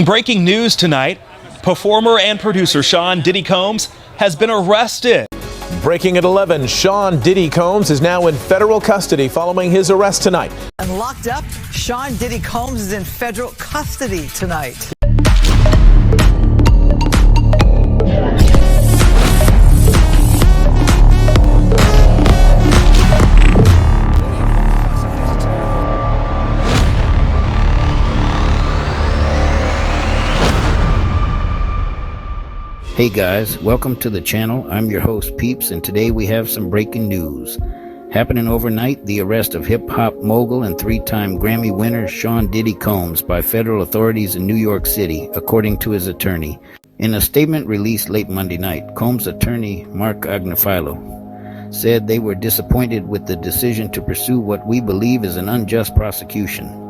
breaking news tonight. Performer and producer Sean Diddy Combs has been arrested. Breaking at 11, Sean Diddy Combs is now in federal custody following his arrest tonight. And locked up, Sean Diddy Combs is in federal custody tonight. Hey guys, welcome to the channel. I'm your host Peeps, and today we have some breaking news. Happening overnight, the arrest of hip-hop mogul and three-time Grammy winner Sean Diddy Combs by federal authorities in New York City, according to his attorney. In a statement released late Monday night, Combs' attorney, Mark Agnifilo, said they were disappointed with the decision to pursue what we believe is an unjust prosecution,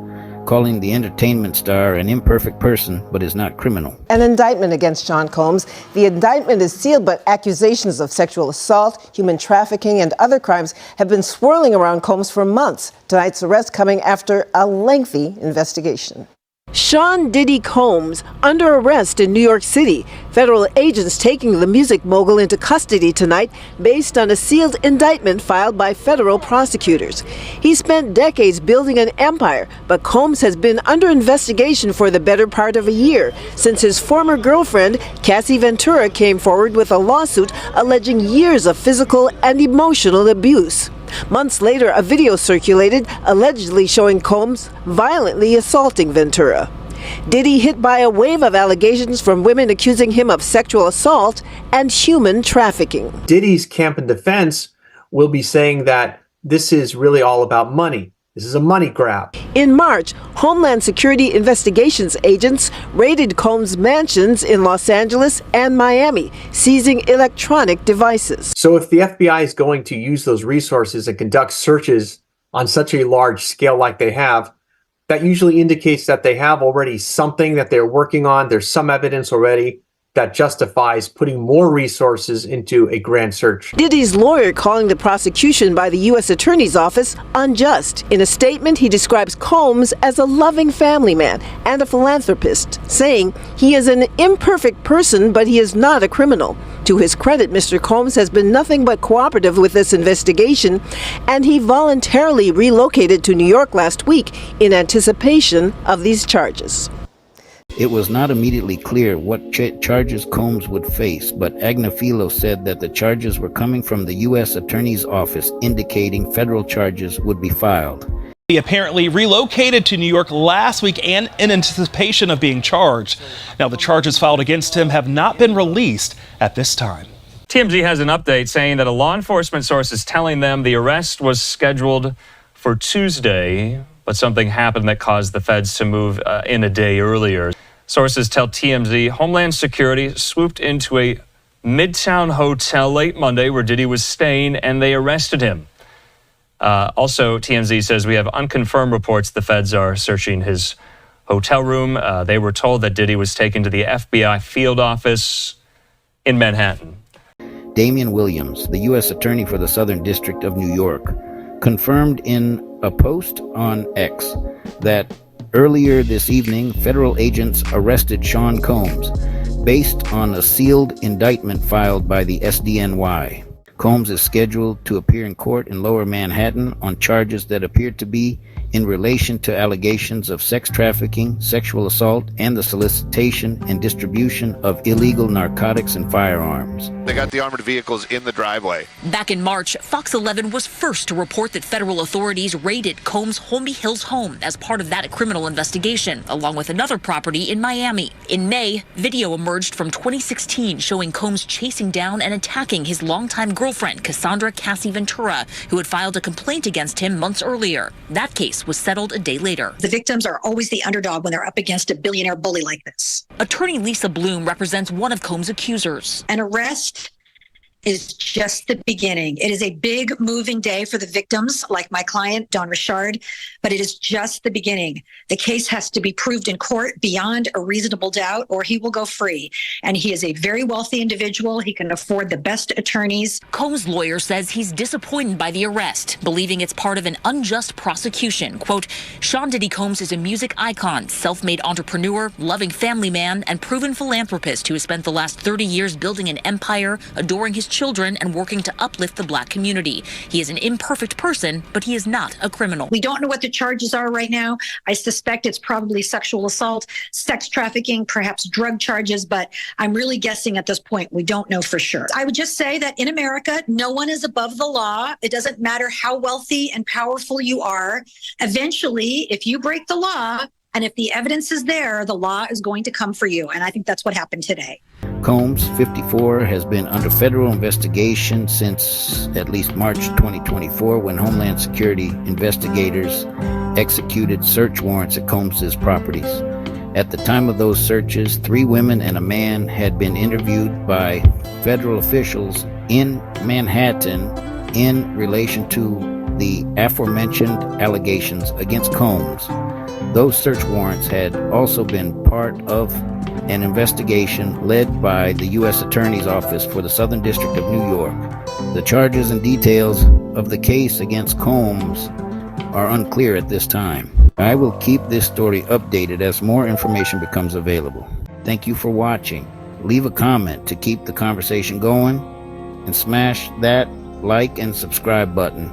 calling the entertainment star an imperfect person but is not criminal. An indictment against Sean Combs. The indictment is sealed, but accusations of sexual assault, human trafficking, and other crimes have been swirling around Combs for months. Tonight's arrest coming after a lengthy investigation. Sean Diddy Combs under arrest in New York City. Federal agents taking the music mogul into custody tonight based on a sealed indictment filed by federal prosecutors. He spent decades building an empire, but Combs has been under investigation for the better part of a year since his former girlfriend, Cassie Ventura, came forward with a lawsuit alleging years of physical and emotional abuse. Months later, a video circulated allegedly showing Combs violently assaulting Ventura. Diddy hit by a wave of allegations from women accusing him of sexual assault and human trafficking. Diddy's camp in defense will be saying that this is really all about money. This is a money grab. In March, Homeland Security investigations agents raided Combs' mansions in Los Angeles and Miami, seizing electronic devices. So if the FBI is going to use those resources and conduct searches on such a large scale like they have, that usually indicates that they have already something that they're working on. There's some evidence already that justifies putting more resources into a grand search. Diddy's lawyer calling the prosecution by the U.S. Attorney's Office unjust. In a statement, he describes Combs as a loving family man and a philanthropist, saying he is an imperfect person, but he is not a criminal. To his credit, Mr. Combs has been nothing but cooperative with this investigation, and he voluntarily relocated to New York last week in anticipation of these charges. It was not immediately clear what charges Combs would face, but Agnifilo said that the charges were coming from the U.S. Attorney's Office, indicating federal charges would be filed. He apparently relocated to New York last week and in anticipation of being charged. Now, the charges filed against him have not been released at this time. TMZ has an update saying that a law enforcement source is telling them the arrest was scheduled for Tuesday, but something happened that caused the feds to move in a day earlier. Sources tell TMZ Homeland Security swooped into a Midtown hotel late Monday where Diddy was staying, and they arrested him. Also, TMZ says we have unconfirmed reports the feds are searching his hotel room. They were told that Diddy was taken to the FBI field office in Manhattan. Damian Williams, the U.S. Attorney for the Southern District of New York, confirmed in a post on X that earlier this evening, federal agents arrested Sean Combs based on a sealed indictment filed by the SDNY. Combs is scheduled to appear in court in Lower Manhattan on charges that appear to be in relation to allegations of sex trafficking, sexual assault, and the solicitation and distribution of illegal narcotics and firearms. They got the armored vehicles in the driveway. Back in March, Fox 11 was first to report that federal authorities raided Combs' Holmby Hills home as part of that criminal investigation, along with another property in Miami. In May, video emerged from 2016 showing Combs chasing down and attacking his longtime girlfriend, Cassandra Cassie Ventura, who had filed a complaint against him months earlier. That case was settled a day later. The victims are always the underdog when they're up against a billionaire bully like this. Attorney Lisa Bloom represents one of Combs' accusers. An arrest is just the beginning. It is a big moving day for the victims, like my client, Don Richard, but it is just the beginning. The case has to be proved in court beyond a reasonable doubt, or he will go free. And he is a very wealthy individual. He can afford the best attorneys. Combs' lawyer says he's disappointed by the arrest, believing it's part of an unjust prosecution. Quote, Sean Diddy Combs is a music icon, self-made entrepreneur, loving family man, and proven philanthropist who has spent the last 30 years building an empire, adoring his children, and working to uplift the black community. He is an imperfect person, but he is not a criminal. We don't know what the charges are right now. I suspect it's probably sexual assault, sex trafficking, perhaps drug charges, but I'm really guessing at this point. We don't know for sure. I would just say that in America, no one is above the law. It doesn't matter how wealthy and powerful you are. Eventually, if you break the law, and if the evidence is there, the law is going to come for you. And I think that's what happened today. Combs, 54, has been under federal investigation since at least March 2024, when Homeland Security investigators executed search warrants at Combs' properties. At the time of those searches, 3 women and a man had been interviewed by federal officials in Manhattan in relation to the aforementioned allegations against Combs. Those search warrants had also been part of an investigation led by the U.S. Attorney's Office for the Southern District of New York. The charges and details of the case against Combs are unclear at this time. I will keep this story updated as more information becomes available. Thank you for watching. Leave a comment to keep the conversation going, and smash that like and subscribe button.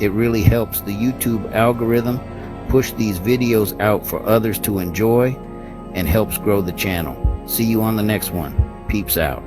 It really helps the YouTube algorithm push these videos out for others to enjoy and helps grow the channel. See you on the next one. Peeps out.